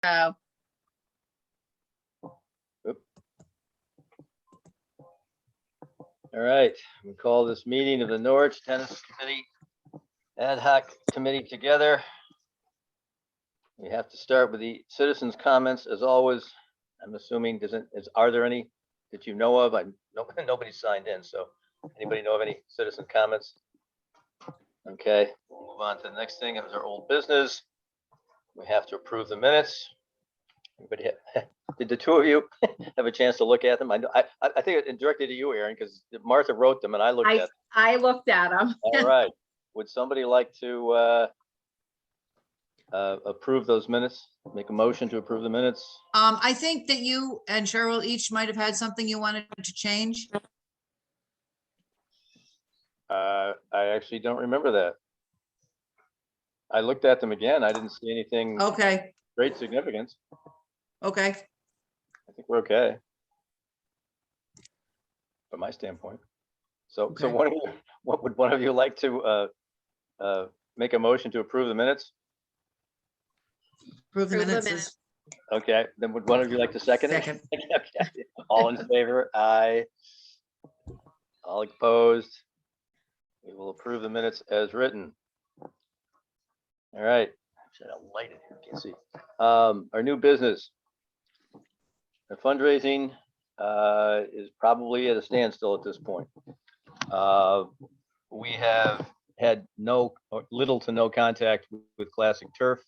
Oh, All right, we call this meeting of the Norwich Tennis Committee Ad Hoc Committee together. We have to start with the citizens' comments as always. I'm assuming are there any that you know of? Nobody signed in, so anybody know of any citizen comments? Okay, we'll move on to the next thing. It was our old business. We have to approve the minutes. Anybody did the two of you have a chance to look at them? I think it directed to you, Aaron, because Martha wrote them and I looked at them. I looked at them. All right. Would somebody like to approve those minutes? Make a motion to approve the minutes? I think that you and Cheryl each might have had something you wanted to change. I actually don't remember that. I looked at them again. I didn't see anything Okay, great significance. okay. I think we're okay. From my standpoint. So Okay. what would one of you like to make a motion to approve the minutes? Approve the Approve the minutes. minutes. Okay, then would one of you like to second it? Second. Okay. All in favor? Aye. All opposed? We will approve the minutes as written. All right. Should I light it here? Can't see. Our new business. The fundraising is probably at a standstill at this point. We have had little to no contact with Classic Turf.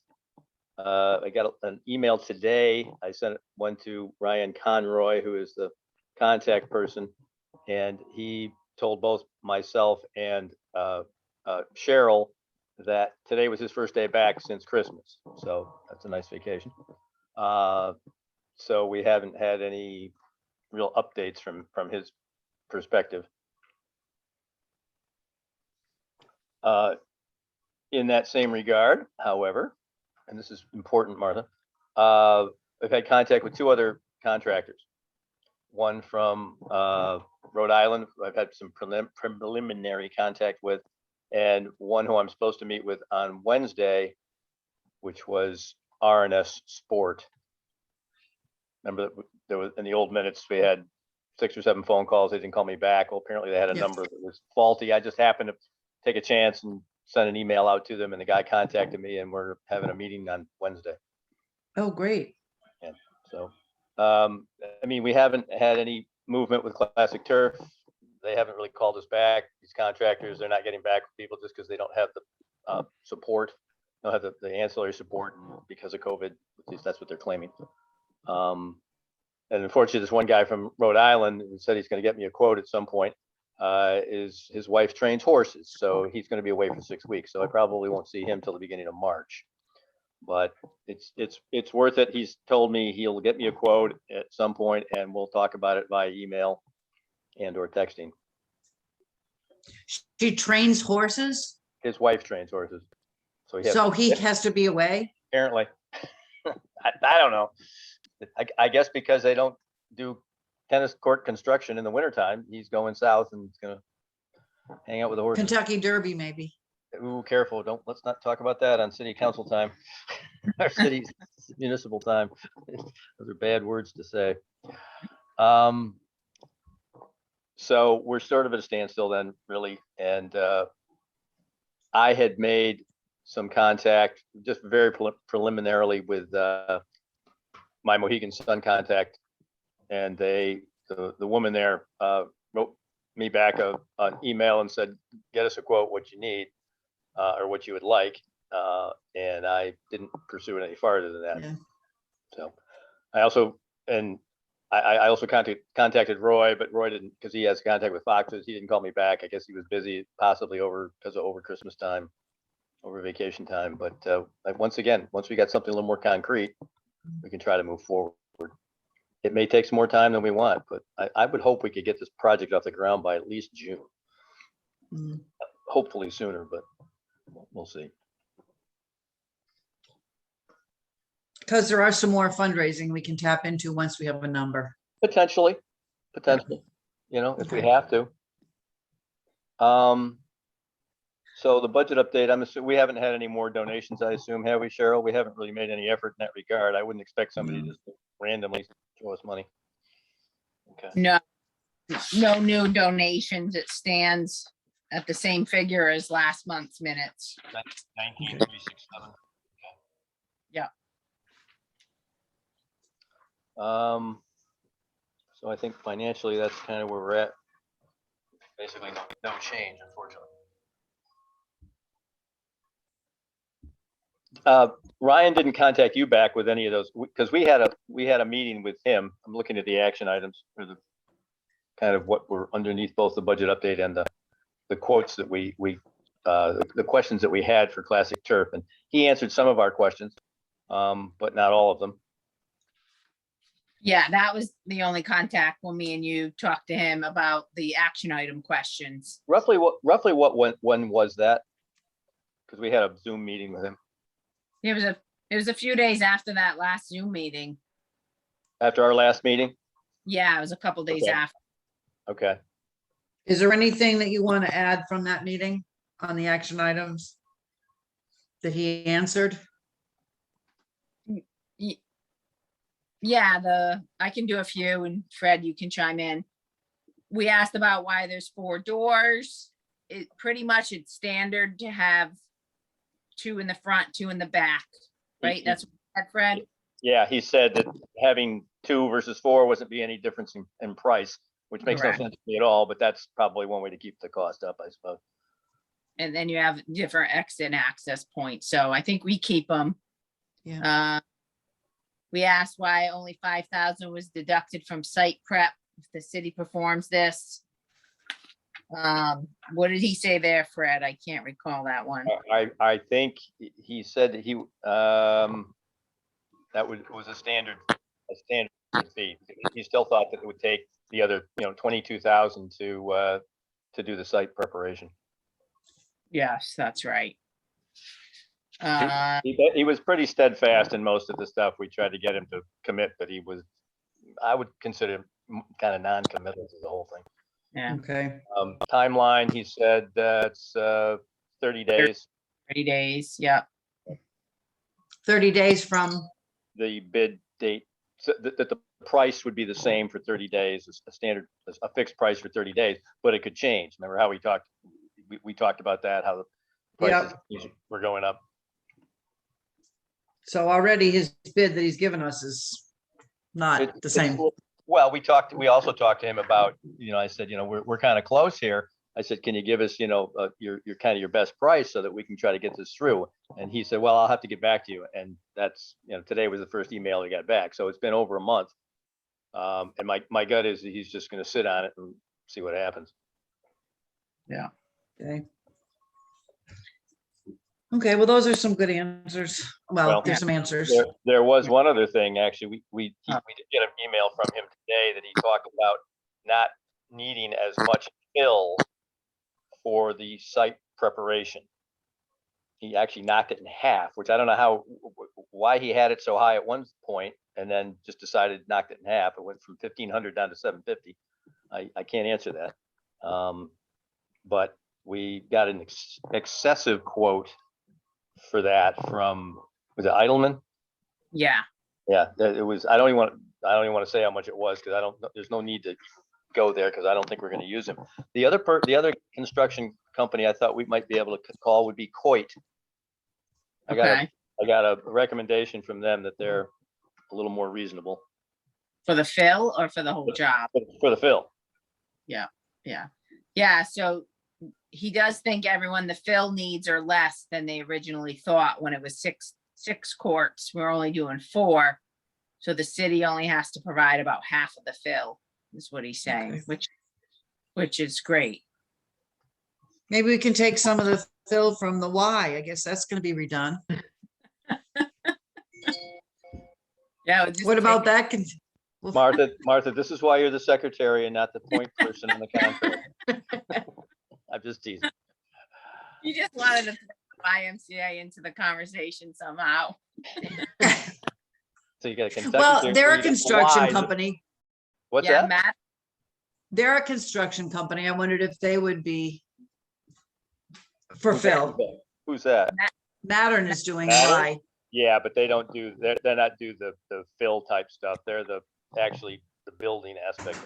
I got an email today. I sent one to Ryan Conroy, who is the contact person, and he told both myself and Cheryl that today was his first day back since Christmas. So that's a nice vacation. So we haven't had any real updates from his perspective. In that same regard, however, and this is important, Martha, I've had contact with two other contractors. One from Rhode Island, who I've had some preliminary contact with, and one who I'm supposed to meet with on Wednesday, which was R&S Sport. Remember that there was in the old minutes, we had 6 or 7 phone calls. They didn't call me back. Well, apparently they had a Yeah. number that was faulty. I just happened to take a chance and send an email out to them, and the guy contacted me, and we're having a meeting on Wednesday. Oh, great. Yeah. So, I mean, we haven't had any movement with Classic Turf. They haven't really called us back. These contractors, they're not getting back with people just because they don't have the support, don't have the ancillary support because of COVID. At least that's what they're claiming. And unfortunately, this one guy from Rhode Island who said he's going to get me a quote at some point. His wife trains horses, so he's going to be away for 6 weeks. So I probably won't see him till the beginning of March. But it's worth it. He's told me he'll get me a quote at some point, and we'll talk about it via email and or texting. She trains horses, His wife trains horses, so so he has to be away. apparently. I don't know. I guess because they don't do tennis court construction in the wintertime, he's going south and he's gonna hang out with the horses. Kentucky Derby, maybe. Ooh, careful! Let's not talk about that on city council time, our city municipal time. Those are bad words to say. So we're sort of at a standstill then, really, and I had made some contact just very preliminarily with my Mohegan Sun contact, and the woman there wrote me back an email and said, get us a quote, what you need or what you would like, and I didn't pursue it any farther than that. Yeah. So I also contacted Roy, but Roy didn't, because he has contact with Foxes. He didn't call me back. I guess he was busy, possibly because of over Christmas time, over vacation time. But once again, once we got something a little more concrete, we can try to move forward. It may take some more time than we want, but I would hope we could get this project off the ground by at least June. Mm. Hopefully sooner, but we'll see. Because there are some more fundraising we can tap into once we have a number. Potentially, you know, if we Okay. have to. So the budget update, I'm assuming, we haven't had any more donations, I assume, have we, Cheryl? We haven't really made any effort in that regard. I wouldn't expect somebody to just randomly throw us money. Okay, No, no new donations. It stands at the same figure as last month's minutes. 19,367. Yeah. So I think financially, that's kind of where we're at. Basically, no change, unfortunately. Ryan didn't contact you back with any of those, because we had a meeting with him. I'm looking at the action items for the kind of what were underneath both the budget update and the quotes that the questions that we had for Classic Turf, and he answered some of our questions, but not all of them. Yeah, that was the only contact when me and you talked to him about the action item questions. Roughly when was that? Because we had a Zoom meeting with him It was a few days after that last Zoom meeting. after our last meeting. Yeah, it was a couple days Okay. after. Okay. Is there anything that you want to add from that meeting on the action items that he answered? Yeah, I can do a few, and Fred, you can chime in. We asked about why there's 4 doors. Pretty much it's standard to have 2 in the front, 2 in the back, right? That's what you said, Fred? Yeah, he said that having 2 versus 4 wasn't be any difference in price, which makes no Correct. sense to me at all, but that's probably one way to keep the cost up, I suppose. And then you have different exit and access points. So I think we keep them. Yeah. We asked why only 5,000 was deducted from site prep if the city performs this. What did he say there, Fred? I can't recall that one. I think he said that was a standard fee. He still thought that it would take the other, 22,000 to do the site preparation. Yes, that's right. He was pretty steadfast in most of the stuff. We tried to get him to commit, but I would consider him kind of non-committal to the whole thing. Yeah, Okay. Timeline, he said that's 30 days. 30 days. Yeah. 30 days from, The bid date, so that the price would be the same for 30 days, a fixed price for 30 days, but it could change. Remember how we talked about that, how the prices were going up. so already his bid that he's given us is not the same. Well, we also talked to him about, I said, we're kind of close here. I said, can you give us, your kind of your best price so that we can try to get this through? And he said, well, I'll have to get back to you. And that's, today was the first email he got back. So it's been over a month. And my gut is that he's just going to sit on it and see what happens. Okay. Okay, well, those are some good answers. Well, Well, there's some answers. There was one other thing, actually. We did get an email from him today that he talked about not needing as much fill for the site preparation. He actually knocked it in half, which I don't know why he had it so high at one point and then just decided knocked it in half. It went from 1,500 down to 750. I can't answer that. But we got an excessive quote for that from, was it Eidelman? Yeah. Yeah, it was. I don't even want to say how much it was because there's no need to go there because I don't think we're going to use them. The other construction company I thought we might be able to call would be Coit. I got a recommendation from them that they're a little more reasonable For the fill or for the whole job? for the fill. Yeah. So he does think the fill needs are less than they originally thought when it was six courts. We're only doing 4. So the city only has to provide about half of the fill, is what he's saying, Okay. which is great. Maybe we can take some of the fill from the Y. I guess that's going to be redone. Yeah. What about that? Martha, this is why you're the secretary and not the point person on the contract. I'm just teasing. You just wanted to throw YMCA into the conversation somehow. So you got a Kentucky. Well, they're a Derby, construction Wise. company. What's Yeah, that? Matt. They're a construction company. I wondered if they would be for Phil. Who's that? Mattern is doing Mattern? Y. Yeah, but they don't do, they're not do the fill type stuff. They're actually the building aspect.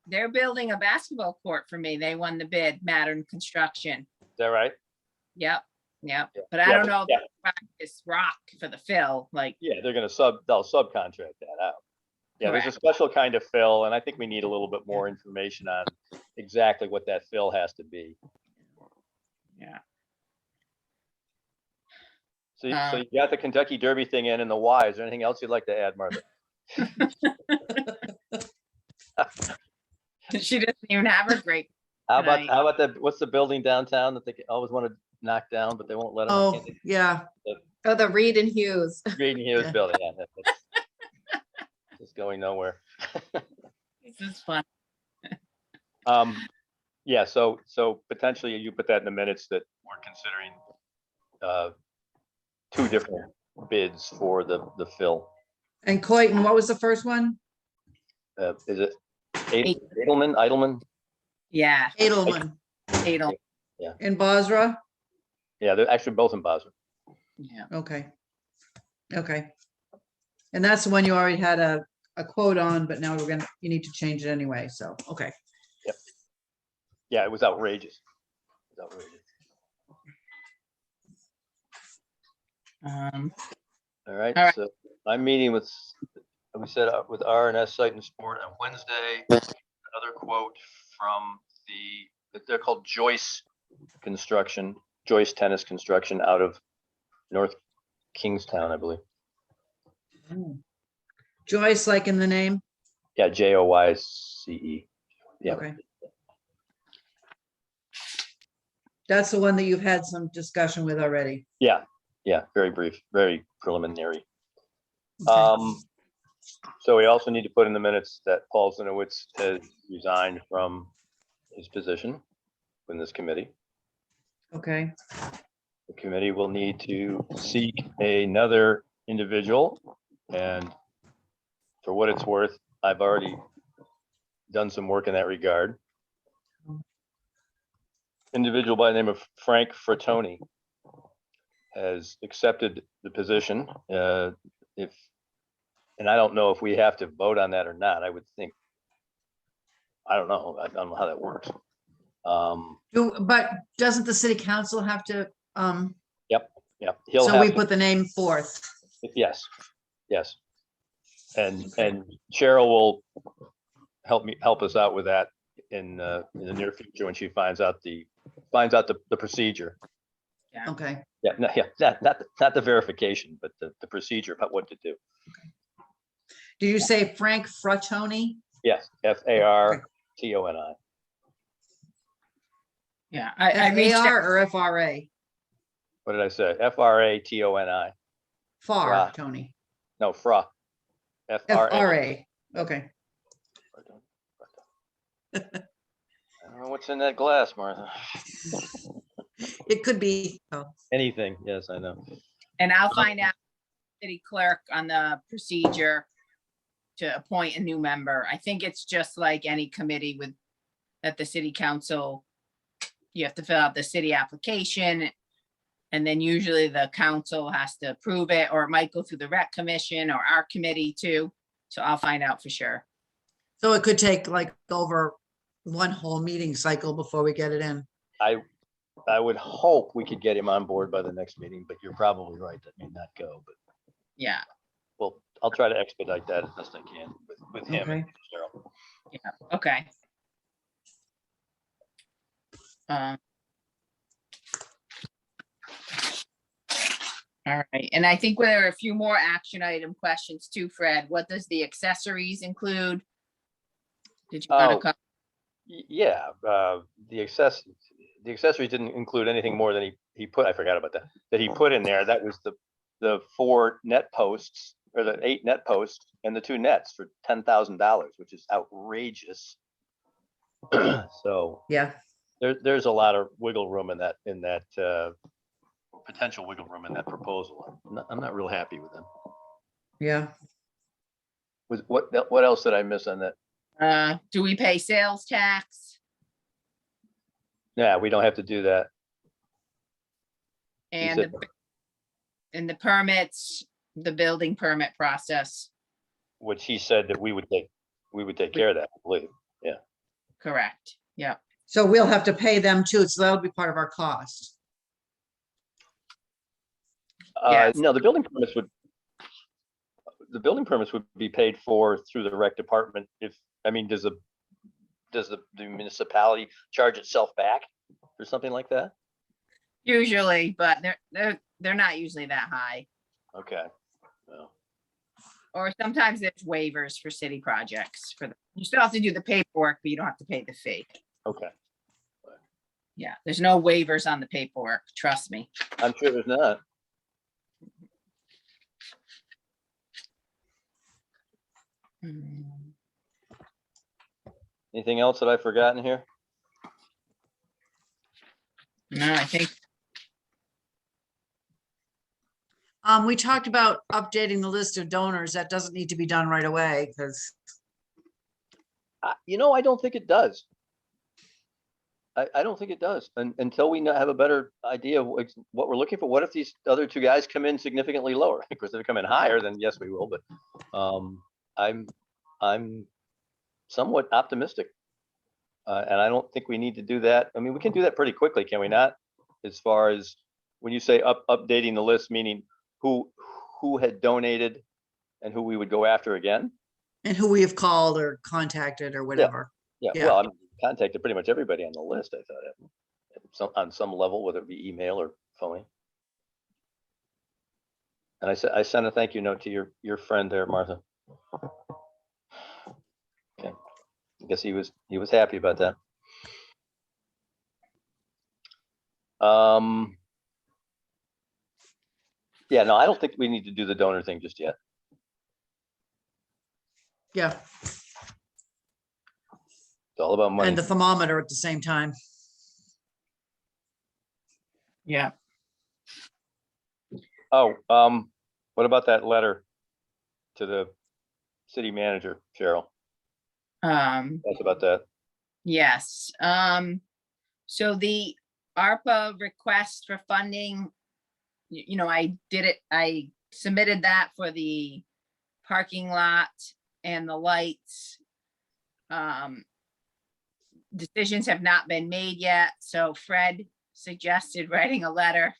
They're building a basketball court for me. They won the bid, Mattern Construction. Is that right? Yep, yep. Yeah. But I Yeah, don't know yeah. if they practice rock for the fill, like, Yeah, they'll subcontract that out. Yeah, there's a Correct. special kind of fill, and I think we need a little bit more information on exactly what that fill has to be. yeah. So you got the Kentucky Derby thing in and the Y. Is there anything else you'd like to add, Martha? She doesn't even have her grape. How Right. about what's the building downtown that they always want to knock down, but they won't let them? Oh, yeah. Oh, the Reed and Hughes. Reading Hughes Yeah. building, yeah. It's just going nowhere. This is fun. Yeah, so potentially you put that in the minutes that we're considering two different bids for the fill. And Clayton, what was the first one? Is it Edelman? Yeah, Edelman Adel. in Basra? Yeah, they're actually both in Basra. Yeah. Okay. Okay. And that's the one you already had a quote on, but now you need to change it anyway, so, okay. Yeah, it was outrageous. It was outrageous. All right, All right. so I'm meeting with, we said with R&S Site and Sport on Wednesday. Another quote from they're called Joyce Tennis Construction out of North Kingstown, I believe. Joyce, like in the name? Yeah, Joyce. Yeah. Okay. That's the one that you've had some discussion with already. Yeah, very brief, very preliminary. Okay. So we also need to put in the minutes that Paul Zinowitz has resigned from his position in this committee. Okay, The committee will need to seek another individual, and for what it's worth, I've already done some work in that regard. Individual by the name of Frank Frattoni has accepted the position. And I don't know if we have to vote on that or not. I would think, I don't know. I don't know how that works. but doesn't the city council have to, Yeah, he'll so have we to, put the name forth? yes. And Cheryl will help us out with that in the near future when she finds out the procedure. Okay, Yeah, not the verification, but the procedure about what to do. did you say Frank Frattoni? Yes, Fartoni. Yeah, I reached out. FAR or FRA? What did I say? Fratoni. FAR, Tony. No, Fra. FRA. FRA, okay. I don't know what's in that glass, Martha. It could be, oh, Anything, yes, I know. And I'll find out city clerk on the procedure to appoint a new member. I think it's just like any committee that the city council, you have to fill out the city application. And then usually the council has to approve it, or it might go through the rec commission or our committee too. So I'll find out for sure. so it could take like over one whole meeting cycle before we get it in. I would hope we could get him on board by the next meeting, but you're probably right. That may not go, but Yeah, well, I'll try to expedite that as best I can with him and Okay. Cheryl. yeah, okay. All right, and I think there are a few more action item questions too, Fred. What does the accessories include? Did you want Oh. to come? Yeah, the accessories didn't include anything more than he put, I forgot about that he put in there. That was the 4 net posts, or the 8 net posts and the 2 nets for $10,000, which is outrageous. So Yeah, there's a lot of wiggle room in that potential wiggle room in that proposal. I'm not real happy with them. yeah. What else did I miss on that? Do we pay sales tax? Yeah, we don't have to do that. And, said- and the permits, the building permit process, Which he said that we would take care of that, I believe. correct, yep. So we'll have to pay them too, so that'll be part of our cost. Yes. No, the building permits would be paid for through the rec department. If, I mean, does the municipality charge itself back or something like that? Usually, but they're not usually that high. Okay. Well, Or sometimes there's waivers for city projects you still have to do the paperwork, but you don't have to pay the fee. okay. Yeah, there's no waivers on the paperwork, trust me. I'm sure there's not. Anything else that I've forgotten here? No, I think, We talked about updating the list of donors. That doesn't need to be done right away because, I don't think it does. I don't think it does until we have a better idea of what we're looking for. What if these other two guys come in significantly lower? Of course, if they come in higher, then yes, we will, but I'm somewhat optimistic. And I don't think we need to do that. I mean, we can do that pretty quickly, can we not? As far as when you say updating the list, meaning who had donated and who we would go after again? and who we have called or contacted or whatever. Yeah, Yeah. well, I've contacted pretty much everybody on the list, I thought, on some level, whether it be email or phone. And I sent a thank you note to your friend there, Martha. Okay, I guess he was happy about that. Yeah, no, I don't think we need to do the donor thing just yet. Yeah, It's all about money. and the thermometer at the same time. yeah, Oh, what about that letter to the city manager, Cheryl? That's about that. yes, so the ARPA request for funding, I did it, I submitted that for the parking lot and the lights. Decisions have not been made yet, so Fred suggested writing a letter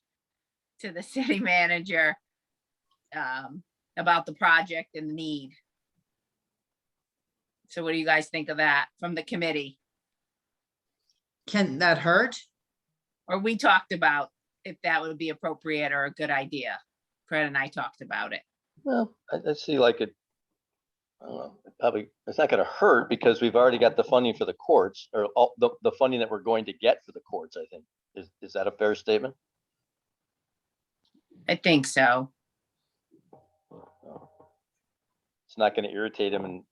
to the city manager about the project and the need. So what do you guys think of that from the committee? Can that hurt? Or we talked about if that would be appropriate or a good idea. Fred and I talked about it. Well, I see like it. I don't know, probably, it's not gonna hurt because we've already got the funding for the courts, or all the funding that we're going to get for the courts, I think. Is that a fair statement? I think so. It's not gonna irritate him and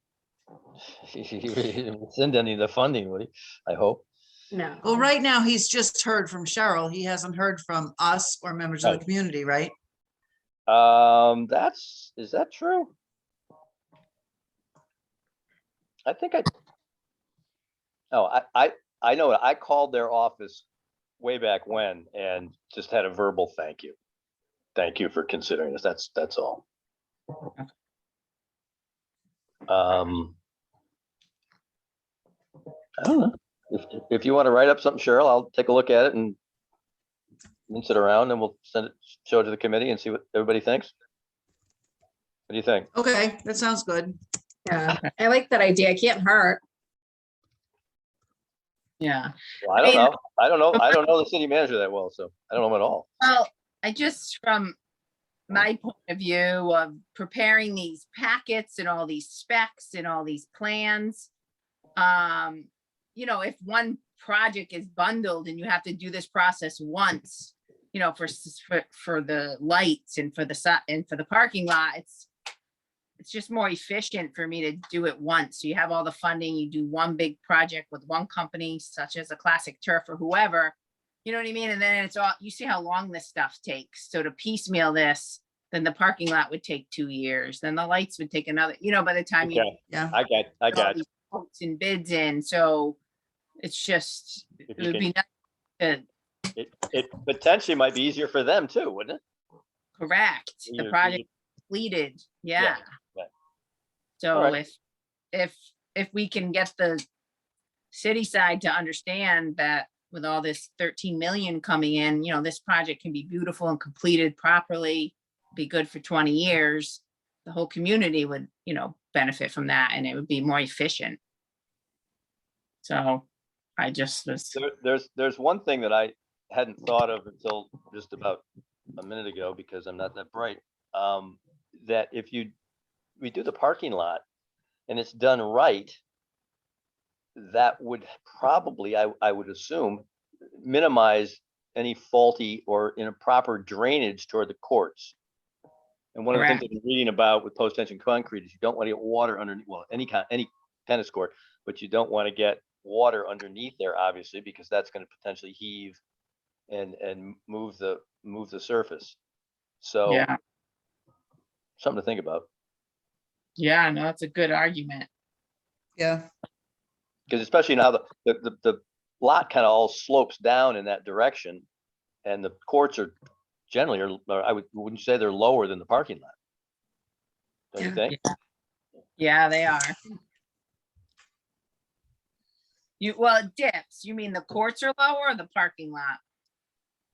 send any of the funding, would he? I hope. No. Well, right now, he's just heard from Cheryl. He hasn't heard from us or members of the Right. community, right? Is that true? I think I know, I called their office way back when and just had a verbal thank you. Thank you for considering this. That's all. I don't know. If you want to write up something, Cheryl, I'll take a look at it and sit around and we'll show it to the committee and see what everybody thinks. What do you think? Okay, that sounds good. Yeah, I like that idea. It can't hurt. Yeah. Well, I don't mean- know. I don't know the city manager that well, so I don't know him at all. Well, I just, from my point of view of preparing these packets and all these specs and all these plans, if one project is bundled and you have to do this process once, for the lights and for the parking lot, it's just more efficient for me to do it once. So you have all the funding, you do one big project with one company, such as a Classic Turf or whoever, you know what I mean? And then it's all, you see how long this stuff takes. So to piecemeal this, then the parking lot would take 2 years, then the lights would take another, by the time you Okay, Yeah, I put all got you. these quotes and bids in, so it's just, If it you would be nice to It potentially might be easier for them too, wouldn't it? Correct. The You're- project completed, yeah. yeah. So Alright. if we can get the city side to understand that with all this 13 million coming in, you know, this project can be beautiful and completed properly, be good for 20 years, the whole community would, you know, benefit from that and it would be more efficient. So I just was, There's one thing that I hadn't thought of until just about a minute ago, because I'm not that bright. That if we do the parking lot and it's done right, that would probably, I would assume, minimize any faulty or improper drainage toward the courts. And one of the things I've been reading about with post-tension concrete is you don't want to get water underneath, well, any tennis court, but you don't want to get water underneath there, obviously, because that's going to potentially heave and move the surface. So yeah, something to think about. yeah, no, that's a good argument. Yeah, Because especially now the lot kind of all slopes down in that direction, and the courts are generally, wouldn't you say they're lower than the parking lot? Don't you think? Yeah, they are. Well, it dips. You mean the courts are lower or the parking lot?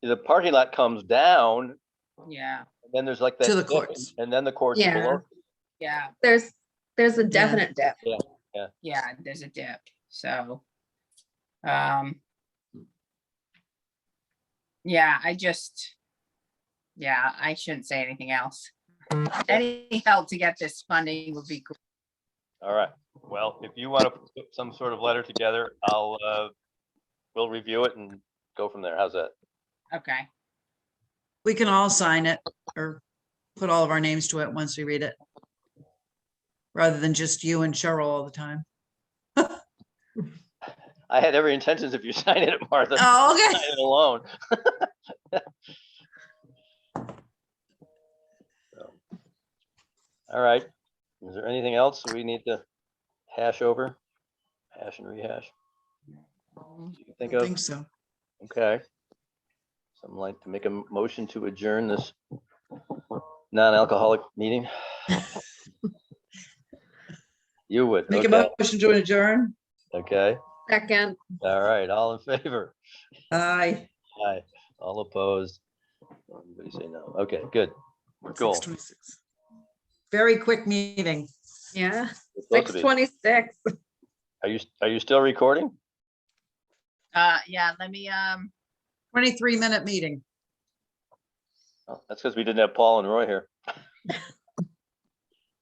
The parking lot comes down, Yeah, and then there's like that To the dip, courts. and then the courts are Yeah. below. yeah, There's a definite dip. yeah, there's a dip, so. Yeah, I shouldn't say anything else. Any help to get this funding would be great. All right. Well, if you want to put some sort of letter together, we'll review it and go from there. How's that? Okay, we can all sign it or put all of our names to it once we read it. Rather than just you and Cheryl all the time. I had every intentions of you signing it, Martha. Oh, okay. Sign it alone. So, all right. Is there anything else we need to hash over? Hash and rehash? You can think I of? think so. Okay. Something like to make a motion to adjourn this non-alcoholic meeting? You would, Make a okay, motion to adjourn. okay. Second, All right, all in favor? Aye. Aye. All opposed? Everybody say no. Okay, good. We're cool. 6:26. Very quick meeting. yeah, It's supposed to be. 6:26. Are you still recording? yeah, let me, 23-minute meeting. Oh, that's because we didn't have Paul and Roy here.